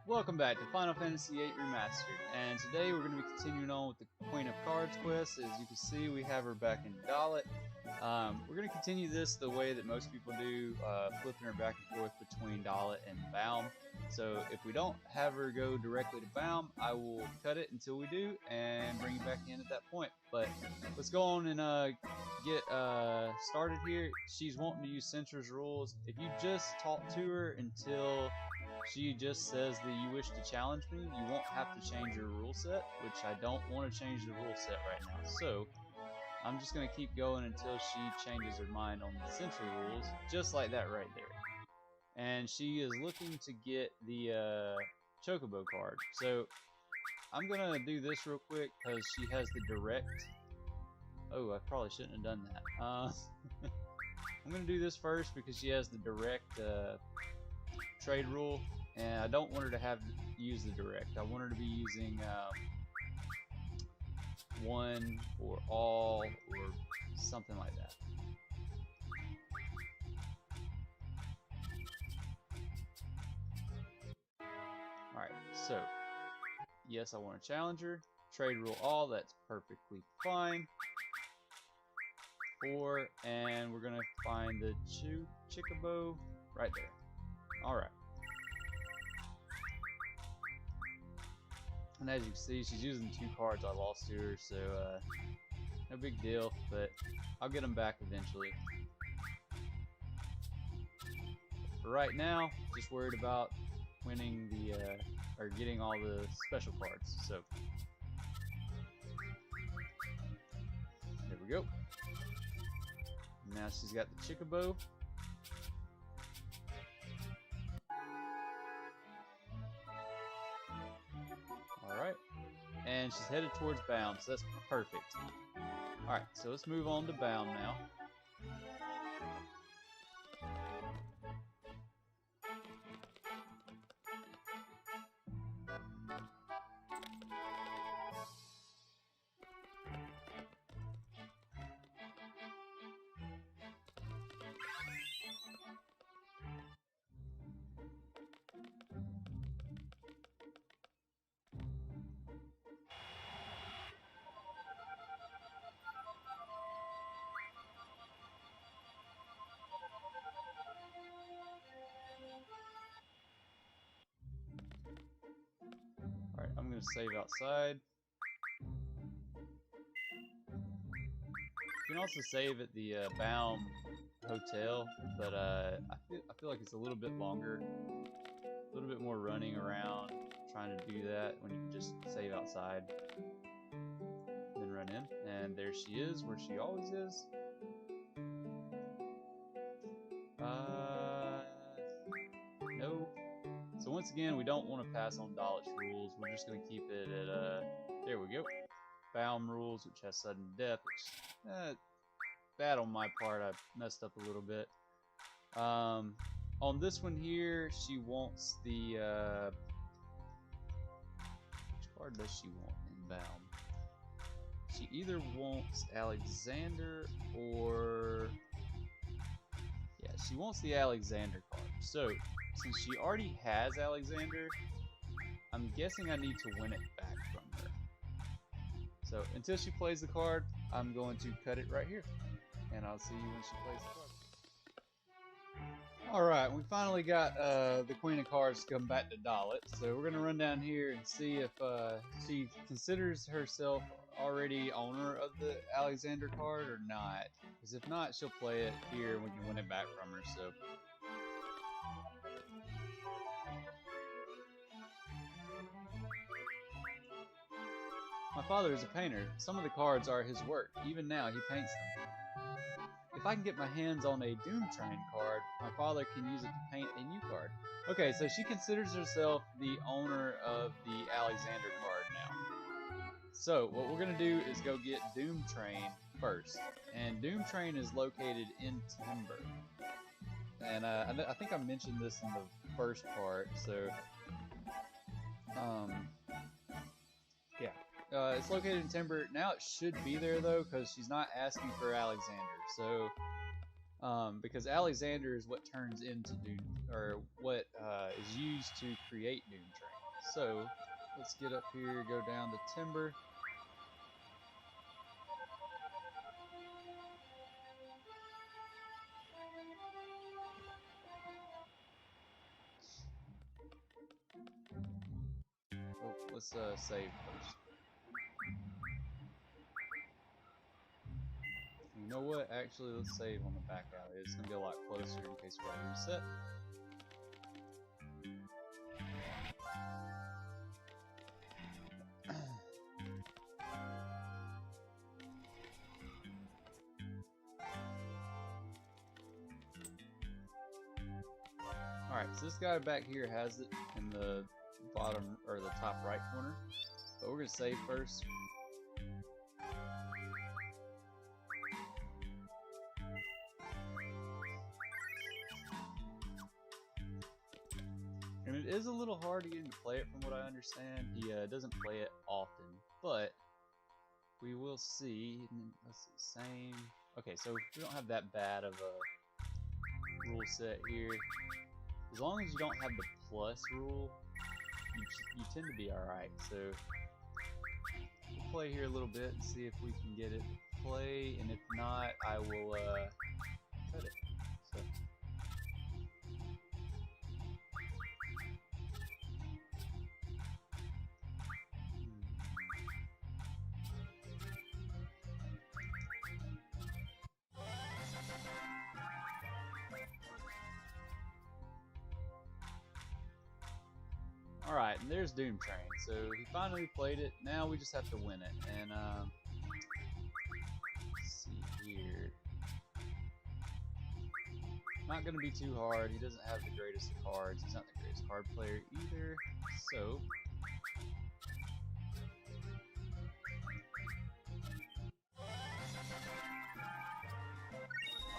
Welcome back to Final Fantasy VIII Remastered, and today we're going to be continuing on with the Queen of Cards quest. As you can see, we have her back in Dalit. We're going to continue this the way that most people do, flipping her back and forth between Dalit and Baum. So if we don't have her go directly to Baum, I will cut it until we do and bring you back in at that point. But let's go on and get started here. She's wanting to use Cintra's rules. If you just talk to her until she just says that you wish to challenge me, you won't have to change your rule set, which I don't want to change the rule set right now. So I'm just going to keep going until she changes her mind on the Cintra rules, just like that right there. And she is looking to get the Chocobo card. So I'm going to do this real quick because she has the direct. Oh, I probably shouldn't have done that. I'm going to do this first because she has the direct trade rule, and I don't want her to have to use the direct. I want her to be using one or all or something like that. Alright, so yes, I want a challenger. Trade rule all, that's perfectly fine. 4, and we're gonna find the Chocobo right there. Alright. And as you can see, she's using 2 cards I lost to her, so no big deal, but I'll get them back eventually. For right now, just worried about winning the, or getting all the special cards, so. There we go. Now she's got the Chocobo. Alright. And she's headed towards Baum, so that's perfect. Alright, so let's move on to Baum now. Alright, I'm going to save outside. You can also save at the Baum Hotel, but I feel like it's a little bit longer, a little bit more running around trying to do that when you can just save outside, then run in. And there she is, where she always is. No. So once again, we don't want to pass on Dalit's rules. We're just going to keep it at, there we go. Baum rules, which has sudden death, which, bad on my part. I messed up a little bit. On this one here, she wants the, which card does she want in Baum? She either wants Alexander or, yeah, she wants the Alexander card. So, since she already has Alexander, I'm guessing I need to win it back from her. So, until she plays the card, I'm going to cut it right here. And I'll see you when she plays the card. Alright, we finally got the Queen of Cards to come back to Dalit. So, we're going to run down here and see if she considers herself already owner of the Alexander card or not. Because if not, she'll play it here and we can win it back from her. So. My father is a painter. Some of the cards are his work. Even now, he paints them. If I can get my hands on a Doom Train card, my father can use it to paint a new card. Okay, so she considers herself the owner of the Alexander card now. So, what we're going to do is go get Doom Train first. And Doom Train is located in Timber. And I think I mentioned this in the first part, so. Yeah. It's located in Timber. Now it should be there though, because she's not asking for Alexander. So, because Alexander is what turns into Doom, or what is used to create Doom Train. So let's get up here, go down to Timber. Oh, let's save first. You know what? Actually, let's save on the back alley. It's gonna be a lot closer in case we have to reset. Alright, so this guy back here has it in the bottom or the top right corner, but we're gonna save first. And it is a little hard to get him to play it from what I understand. He doesn't play it often, but we will see. Let's see, same. Okay, so we don't have that bad of a rule set here. As long as you don't have the plus rule, you tend to be alright. So we'll play here a little bit and see if we can get it to play, and if not, I will cut it. So. Alright, and there's Doom Train. So he finally played it. Now we just have to win it. And let's see here. Not going to be too hard. He doesn't have the greatest of cards. He's not the greatest card player either. So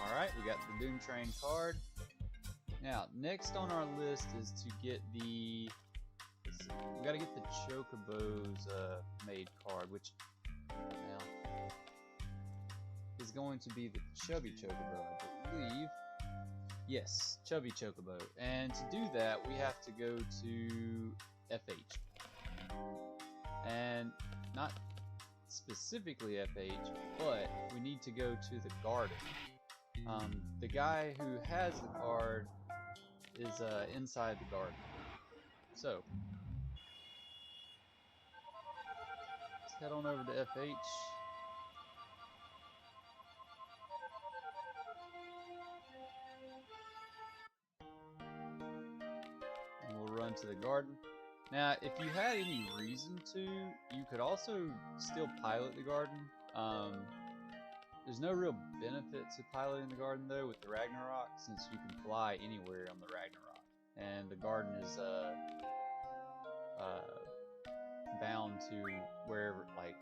alright, we got the Doom Train card. Now, next on our list is to get the... we gotta get the Chocobo's made card, which now is going to be the Chubby Chocobo, I believe. Yes, Chubby Chocobo. And to do that, we have to go to FH. And not specifically FH, but we need to go to the garden. The guy who has the card is inside the garden. So let's head on over to FH. And we'll run to the garden. Now, if you had any reason to, you could also still pilot the garden. There's no real benefit to piloting the garden though with the Ragnarok, since you can fly anywhere on the Ragnarok, and the garden is bound to wherever, like,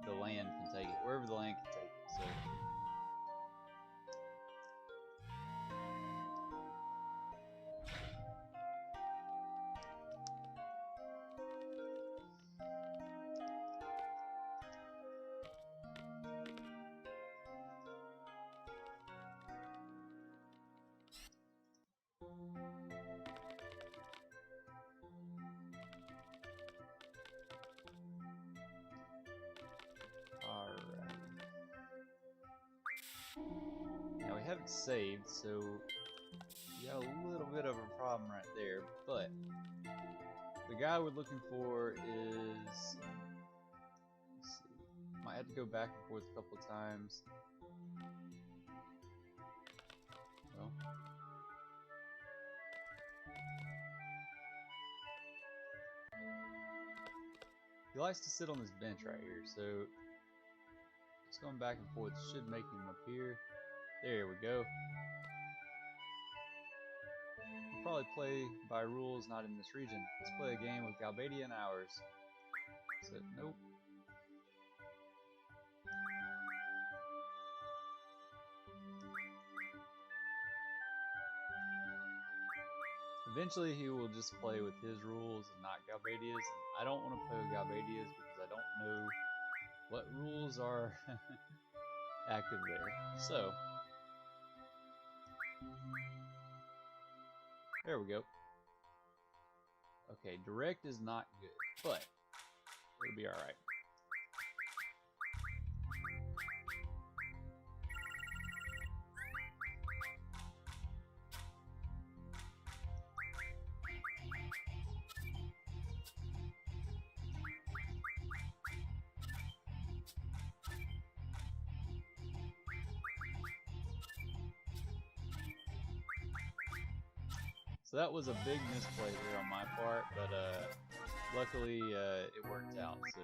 the land can take it, wherever the land can take it. So now we haven't saved, so we got a little bit of a problem right there, but the guy we're looking for is, let's see, might have to go back and forth a couple of times. Well, he likes to sit on this bench right here, so just going back and forth should make him appear. There we go. We'll probably play by rules not in this region. Let's play a game with Galbadia and ours. So, nope. Eventually he will just play with his rules and not Galbadia's. I don't want to play with Galbadia's because I don't know what rules are active there. So, there we go. Okay, direct is not good, but it'll be alright. So that was a big misplay there on my part, but luckily it worked out. So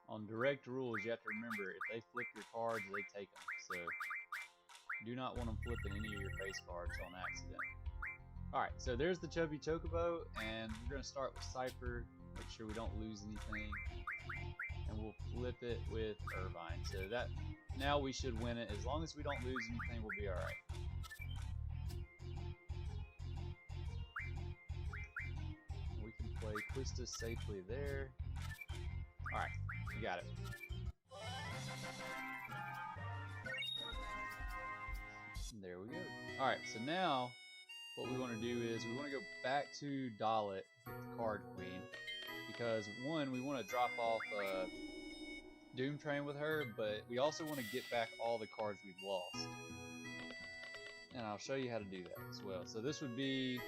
on direct rules, you have to remember if they flip your cards, they take them. So do not want them flipping any of your face cards on accident. Alright, so there's the Chubby Chocobo, and we're going to start with Cypher, make sure we don't lose anything, and we'll flip it with Irvine. So that, now we should win it. As long as we don't lose anything, we'll be alright. We can play Quistis safely there. Alright, we got it. And there we go. Alright, so now what we want to do is we want to go back to Dalit, Card Queen, because one, we want to drop off Doom Train with her, but we also want to get back all the cards we've lost. And I'll show you how to do that as well. So this would be,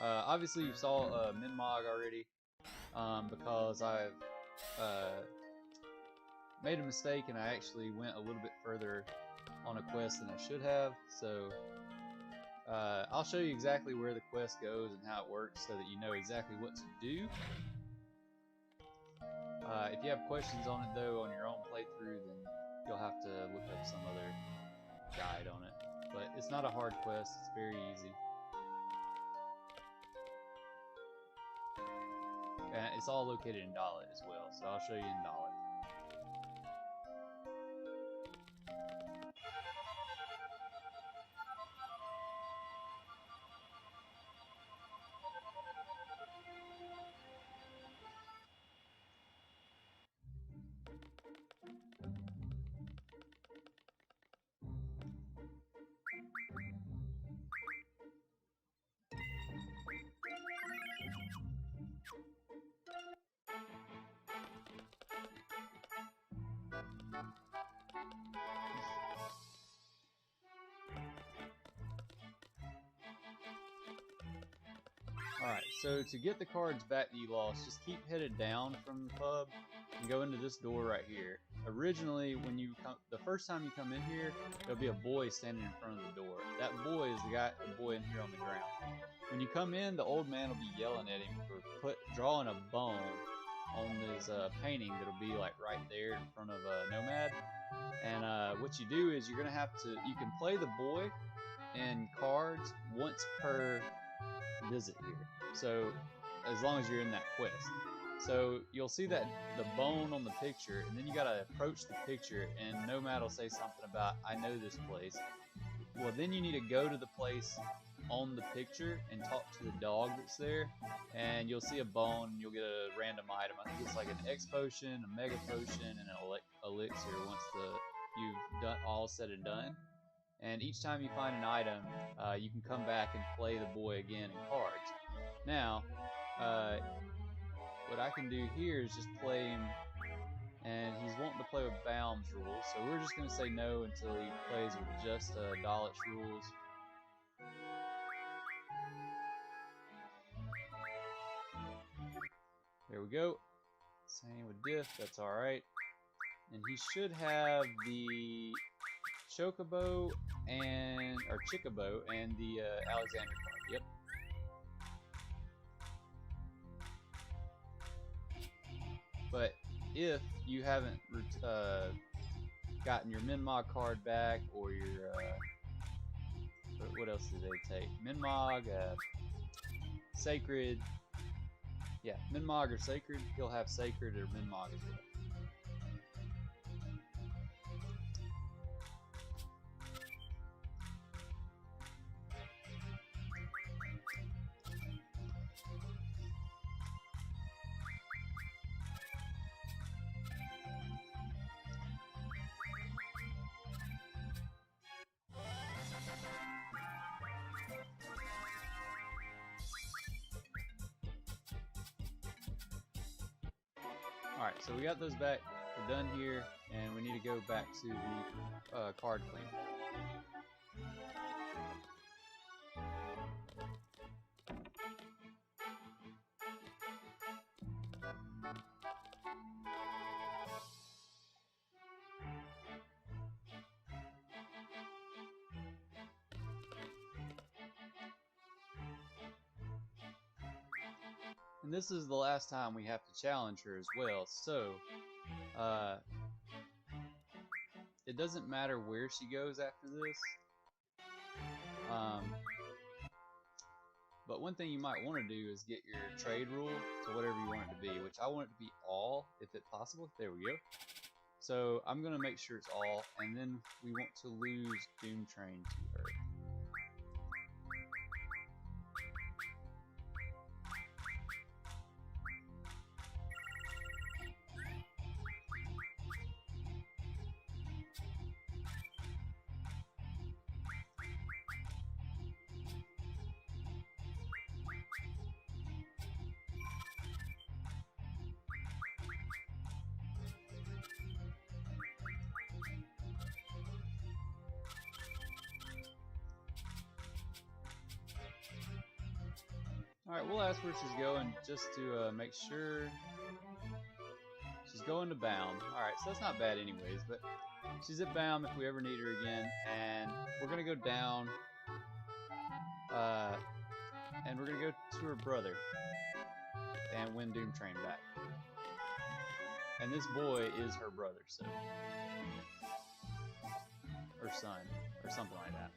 obviously you saw Minmog already, because I've made a mistake and I actually went a little bit further on a quest than I should have. So I'll show you exactly where the quest goes and how it works so that you know exactly what to do. If you have questions on it though on your own playthrough, then you'll have to look up some other guide on it. But it's not a hard quest, it's very easy. And it's all located in Dalit as well, so I'll show you in Dalit. Alright, so to get the cards back that you lost, just keep headed down from the pub and go into this door right here. Originally, when you come, the first time you come in here, there'll be a boy standing in front of the door. That boy is the boy in here on the ground. When you come in, the old man will be yelling at him for drawing a bone on his painting that'll be like right there in front of Nomad. And what you do is you're gonna have to, you can play the boy and cards once per visit here, so as long as you're in that quest. So you'll see that the bone on the picture, and then you gotta approach the picture, and Nomad will say something about, I know this place. Well, then you need to go to the place on the picture and talk to the dog that's there, and you'll see a bone, and you'll get a random item. I think it's like an X potion, a Mega potion, and an elixir once you've done all said and done. And each time you find an item, you can come back and play the boy again in cards. Now, what I can do here is just play him, and he's wanting to play with Baum's rules, so we're just going to say no until he plays with just Dalit's rules. There we go. Same with Diff, that's alright. And he should have the Chocobo and, or Chicobo and the Alexander card, yep. But if you haven't gotten your Minmog card back, or your, what else did they take? Minmog, Sacred, yeah, Minmog or Sacred, he'll have Sacred or Minmog as well. Alright, so we got those back. We're done here, and we need to go back to the card clean. And this is the last time we have to challenge her as well, so it doesn't matter where she goes after this. But one thing you might want to do is get your trade rule to whatever you want it to be, which I want it to be all, if it's possible. There we go. So I'm going to make sure it's all, and then we want to lose Doom Train to her. Alright, we'll ask where she's going just to make sure. She's going to Bound. Alright, so that's not bad anyways, but she's at Bound if we ever need her again. And we're going to go down, and we're going to go to her brother and win Doom Train back. And this boy is her brother, so. Or son, or something like that.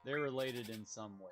They're related in some way.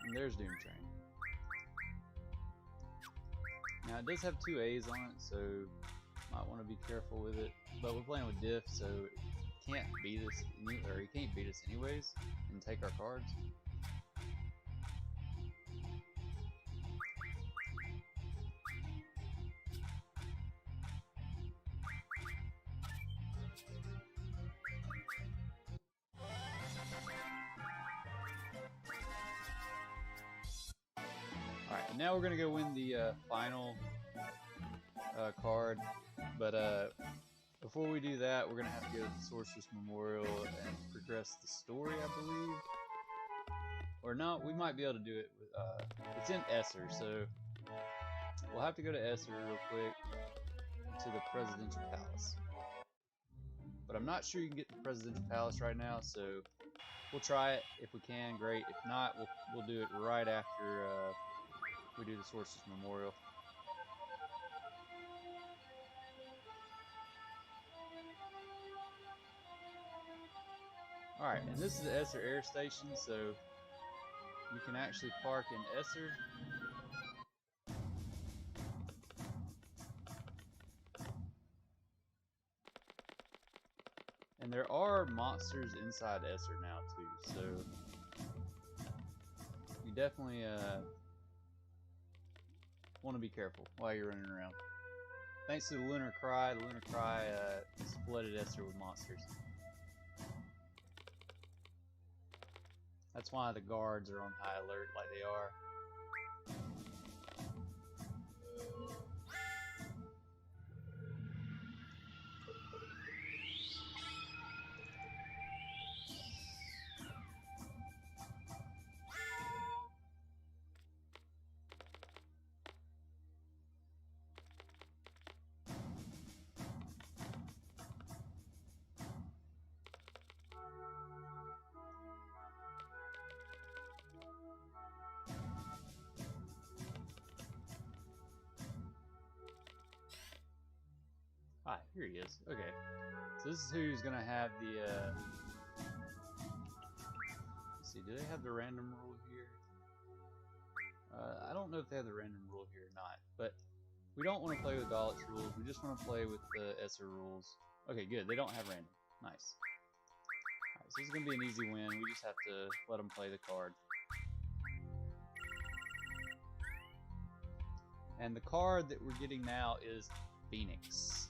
And there's Doom Train. Now it does have 2 A's on it, so might want to be careful with it. But we're playing with Diff, so it can't beat us, or he can't beat us anyways, and take our cards. Alright, now we're going to go win the final card, but before we do that, we're going to have to go to the Sorceress Memorial and progress the story, I believe. Or no, we might be able to do it with, it's in Esser, so we'll have to go to Esser real quick to the Presidential Palace. But I'm not sure you can get the Presidential Palace right now, so we'll try it. If we can, great. If not, we'll do it right after we do the Sorceress Memorial. Alright, and this is the Esser Air Station, so you can actually park in Esser. And there are monsters inside Esser now too, so you definitely want to be careful while you're running around. Thanks to the Lunar Cry flooded Esser with monsters. That's why the guards are on high alert like they are. here he is. Okay. So this is who's gonna have the let's see, do they have the random rule here? I don't know if they have the random rule here or not, but we don't want to play with Dahlit's rules, we just want to play with the Esser rules. Okay, good, they don't have random. Nice. Alright, so this is gonna be an easy win, we just have to let them play the card. And the card that we're getting now is Phoenix,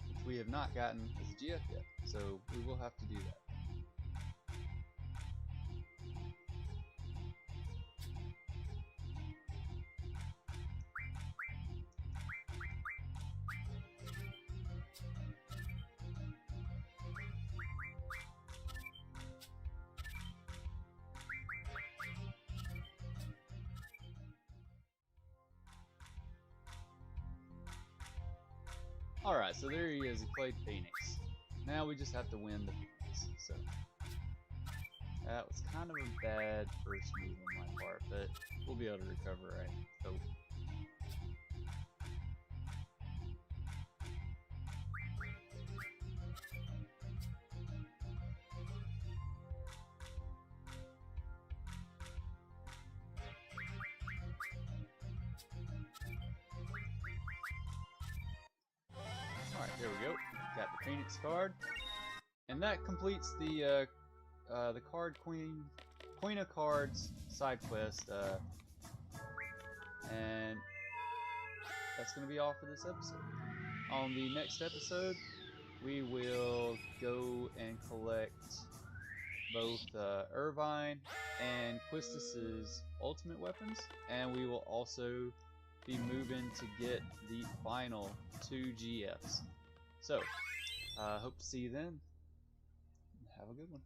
which we have not gotten as a GF yet, so we will have to do that. Alright, so there he is, he played Phoenix. Now we just have to win the Phoenix. So that was kind of a bad first move on my part, but we'll be able to recover, right? So alright, there we go. Got the Phoenix card. And that completes the card Queen of Cards side quest. And that's going to be all for this episode. On the next episode, we will go and collect both Irvine and Quistis's ultimate weapons, and we will also be moving to get the final 2 GFs. So, hope to see you then. Have a good one.